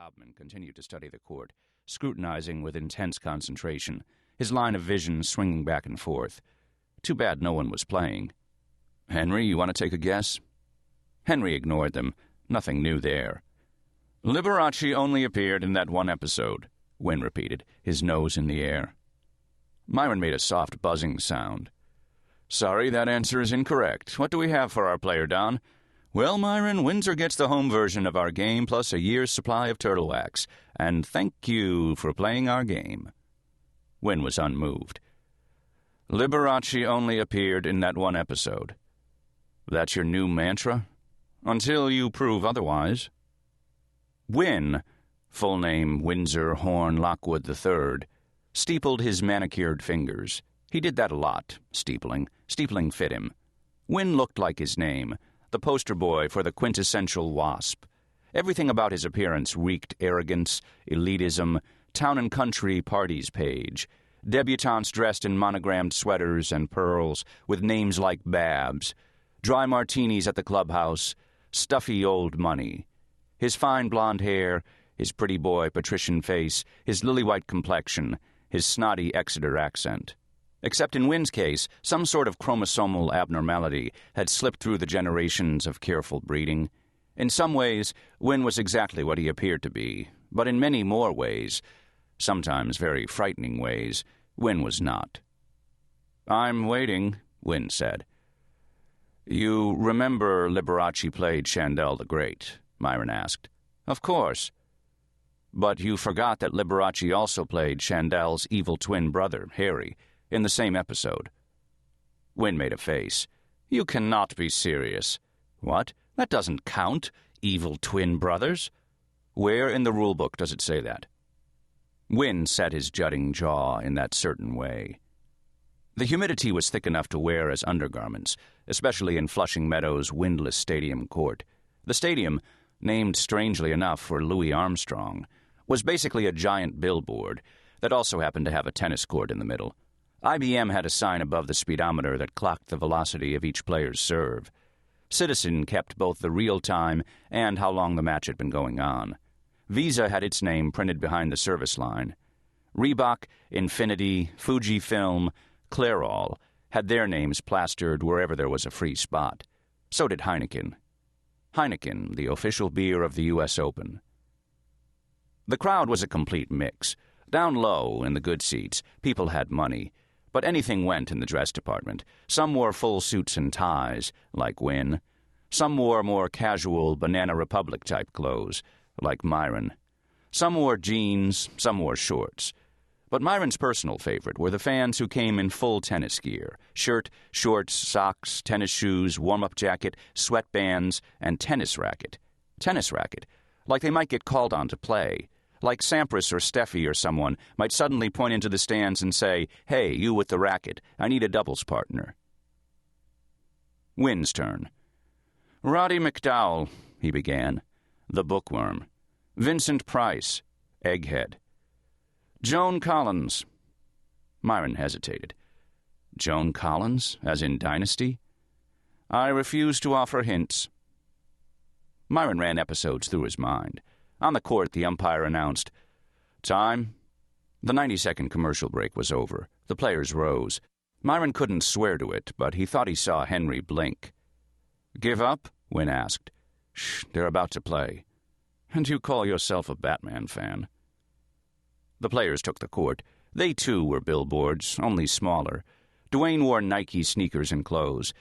Coben continued to study the court, scrutinizing with intense concentration, his line of vision swinging back and forth. Too bad no one was playing. "Henry, you want to take a guess?" Henry ignored them. Nothing new there. "Liberace only appeared in that one episode," Wynn repeated, his nose in the air. Myron made a soft buzzing sound. "Sorry, that answer is incorrect. What do we have for our player, Don?" "Well, Myron, Windsor gets the home version of our game plus a year's supply of turtle wax. And thank you for playing our game." Wynn was unmoved. "Liberace only appeared in that one episode. That's your new mantra? Until you prove otherwise." Wynn, full name Windsor Horn Lockwood III, steepled his manicured fingers. He did that a lot, steepling. Steepling fit him. Wynn looked like his name, the poster boy for the quintessential WASP. Everything about his appearance reeked arrogance, elitism, town and country parties page, debutantes dressed in monogrammed sweaters and pearls with names like Babs, dry martinis at the clubhouse, stuffy old money. His fine blonde hair, his pretty boy patrician face, his lily-white complexion, his snotty Exeter accent. Except in Wynn's case, some sort of chromosomal abnormality had slipped through the generations of careful breeding. In some ways, Wynn was exactly what he appeared to be, but in many more ways, sometimes very frightening ways, Wynn was not. "I'm waiting," Wynn said. "You remember Liberace played Chandel the Great?" Myron asked. "Of course." "But you forgot that Liberace also played Chandel's evil twin brother, Harry, in the same episode." Wynn made a face. "You cannot be serious." "What? That doesn't count, evil twin brothers." "Where in the rulebook does it say that?" Wynn set his jutting jaw in that certain way. The humidity was thick enough to wear as undergarments, especially in Flushing Meadows' windless stadium court. The stadium, named strangely enough for Louis Armstrong, was basically a giant billboard that also happened to have a tennis court in the middle. IBM had a sign above the speedometer that clocked the velocity of each player's serve. Citizen kept both the real time and how long the match had been going on. Visa had its name printed behind the service line. Reebok, Infinity, Fujifilm, Clairol had their names plastered wherever there was a free spot. So did Heineken. Heineken, the official beer of the U.S. Open. The crowd was a complete mix. Down low, in the good seats, people had money. But anything went in the dress department. Some wore full suits and ties, like Wynn. Some wore more casual Banana Republic-type clothes, like Myron. Some wore jeans, some wore shorts. But Myron's personal favorite were the fans who came in full tennis gear: shirt, shorts, socks, tennis shoes, warm-up jacket, sweatbands, and tennis racket. Tennis racket, like they might get called on to play. Like Sampras or Steffi or someone might suddenly point into the stands and say, "Hey, you with the racket, I need a doubles partner." Wynn's turn. "Roddy McDowell," he began. "The Bookworm." "Vincent Price." Egghead. "Joan Collins." Myron hesitated. "Joan Collins, as in Dynasty?" "I refuse to offer hints." Myron ran episodes through his mind. On the court, the umpire announced, "Time." The 90-second commercial break was over. The players rose. Myron couldn't swear to it, but he thought he saw Henry blink. "Give up?" Wynn asked. "Shh, they're about to play." "And you call yourself a Batman fan?" The players took the court. They, too, were billboards, only smaller. Dwayne wore Nike sneakers and clothes.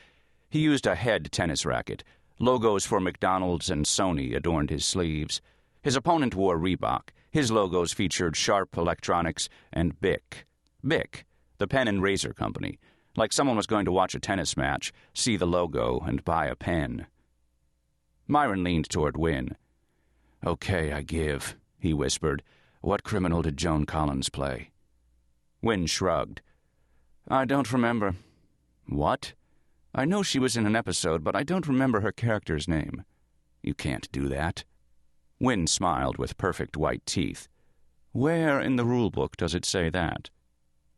He used a head tennis racket. Logos for McDonald's and Sony adorned his sleeves. His opponent wore Reebok. His logos featured Sharp Electronics and Bic. Bic, the pen and razor company. Like someone was going to watch a tennis match, see the logo, and buy a pen. Myron leaned toward Wynn. "Okay, I give," he whispered. "What criminal did Joan Collins play?" Wynn shrugged. "I don't remember." "What?" "I know she was in an episode, but I don't remember her character's name." "You can't do that." Wynn smiled with perfect white teeth. "Where in the rulebook does it say that?"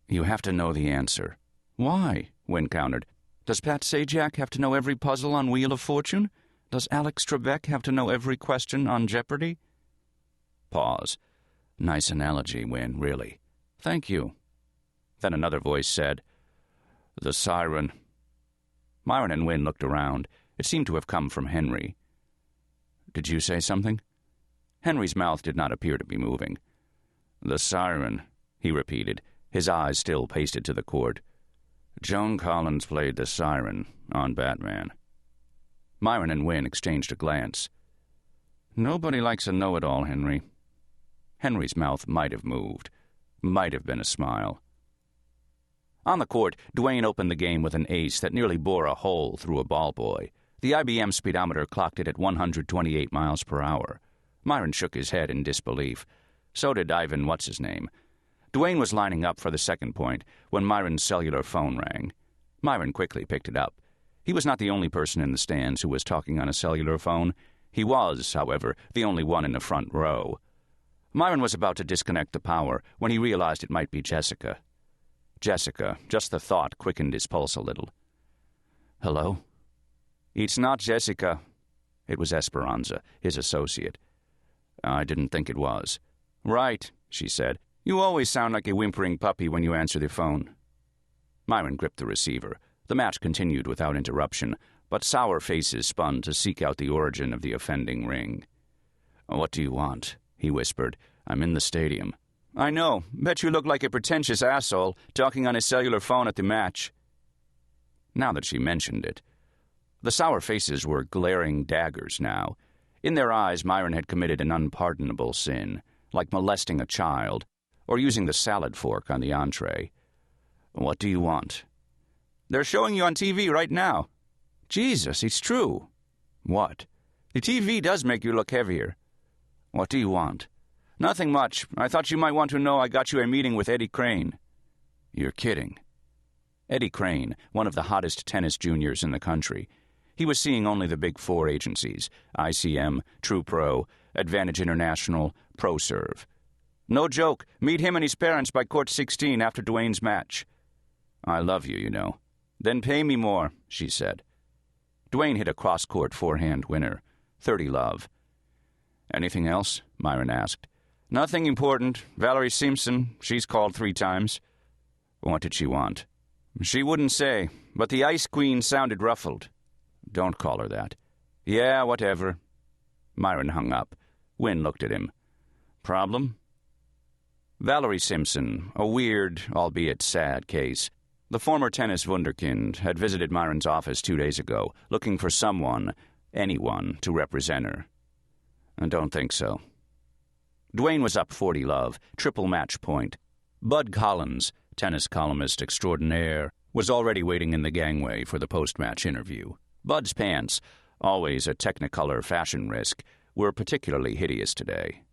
"You have to know the answer." "Why?" Wynn countered. "Does Pat Sajak have to know every puzzle on Wheel of Fortune? Does Alex Trebek have to know every question on Jeopardy?" Pause. Nice analogy, Wynn, really. Thank you. Then another voice said, The siren. Myron and Wynn looked around. It seemed to have come from Henry. Did you say something? Henry's mouth did not appear to be moving. The siren, he repeated, his eyes still pasted to the cord. Joan Collins played the siren on Batman. Myron and Wynn exchanged a glance. Nobody likes a know-it-all, Henry. Henry's mouth might have moved. Might have been a smile. On the court, Duane opened the game with an ace that nearly bore a hole through a ball boy. The IBM speedometer clocked it at 128 miles per hour. Myron shook his head in disbelief. So did Ivan What's-His-Name. Duane was lining up for the second point when Myron's cellular phone rang. Myron quickly picked it up. He was not the only person in the stands who was talking on a cellular phone. He was, however, the only one in the front row. Myron was about to disconnect the power when he realized it might be Jessica. Jessica, just the thought quickened his pulse a little. Hello? It's not Jessica. It was Esperanza, his associate. I didn't think it was. Right, she said. You always sound like a whimpering puppy when you answer the phone. Myron gripped the receiver. The match continued without interruption, but sour faces spun to seek out the origin of the offending ring. What do you want? He whispered. I'm in the stadium. I know. Bet you look like a pretentious asshole talking on his cellular phone at the match. Now that she mentioned it. The sour faces were glaring daggers now. In their eyes, Myron had committed an unpardonable sin, like molesting a child, or using the salad fork on the entree. What do you want? They're showing you on TV right now. Jesus, it's true. What? The TV does make you look heavier. What do you want? Nothing much. I thought you might want to know I got you a meeting with Eddie Crane. You're kidding. Eddie Crane, one of the hottest tennis juniors in the country. He was seeing only the big four agencies, ICM, True Pro, Advantage International, ProServe. No joke. Meet him and his parents by court 16 after Duane's match. I love you, you know. Then pay me more, she said. Duane hit a cross-court forehand winner. 30 love. Anything else? Myron asked. Nothing important. Valerie Simpson. She's called 3 times. What did she want? She wouldn't say, but the Ice Queen sounded ruffled. Don't call her that. Yeah, whatever. Myron hung up. Wynn looked at him. Problem? Valerie Simpson, a weird, albeit sad case. The former tennis wunderkind had visited Myron's office 2 days ago, looking for someone, anyone, to represent her. I don't think so. Duane was up 40 love, triple match point. Bud Collins, tennis columnist extraordinaire, was already waiting in the gangway for the post-match interview. Bud's pants, always a Technicolor fashion risk, were particularly hideous today.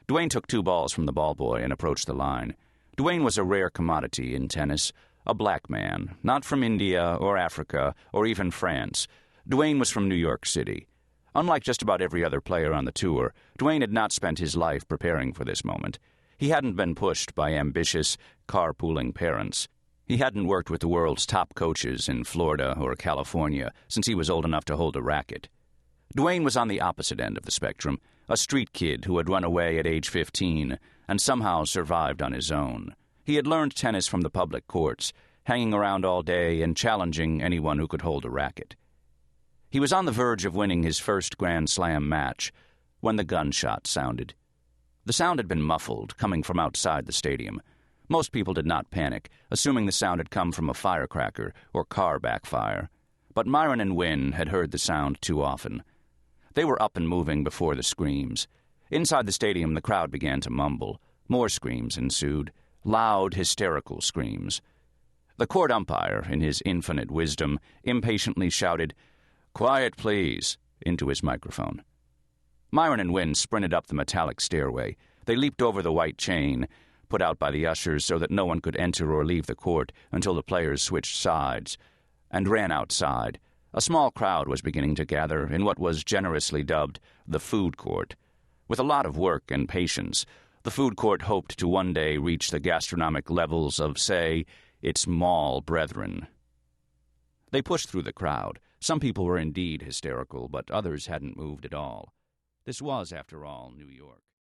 Duane took 2 balls from the ball boy and approached the line. Duane was a rare commodity in tennis, a black man, not from India or Africa or even France. Duane was from New York City. Unlike just about every other player on the tour, Duane had not spent his life preparing for this moment. He hadn't been pushed by ambitious, carpooling parents. He hadn't worked with the world's top coaches in Florida or California since he was old enough to hold a racket. Duane was on the opposite end of the spectrum, a street kid who had run away at age 15 and somehow survived on his own. He had learned tennis from the public courts, hanging around all day and challenging anyone who could hold a racket. He was on the verge of winning his first Grand Slam match when the gunshot sounded. The sound had been muffled, coming from outside the stadium. Most people did not panic, assuming the sound had come from a firecracker or car backfire. But Myron and Wynn had heard the sound too often. They were up and moving before the screams. Inside the stadium, the crowd began to mumble. More screams ensued, loud, hysterical screams. The court umpire, in his infinite wisdom, impatiently shouted, "Quiet, please," into his microphone. Myron and Wynn sprinted up the metallic stairway. They leaped over the white chain, put out by the ushers so that no one could enter or leave the court until the players switched sides, and ran outside. A small crowd was beginning to gather in what was generously dubbed the food court. With a lot of work and patience, the food court hoped to one day reach the gastronomic levels of, say, its mall brethren. They pushed through the crowd. Some people were indeed hysterical, but others hadn't moved at all. This was, after all, New York.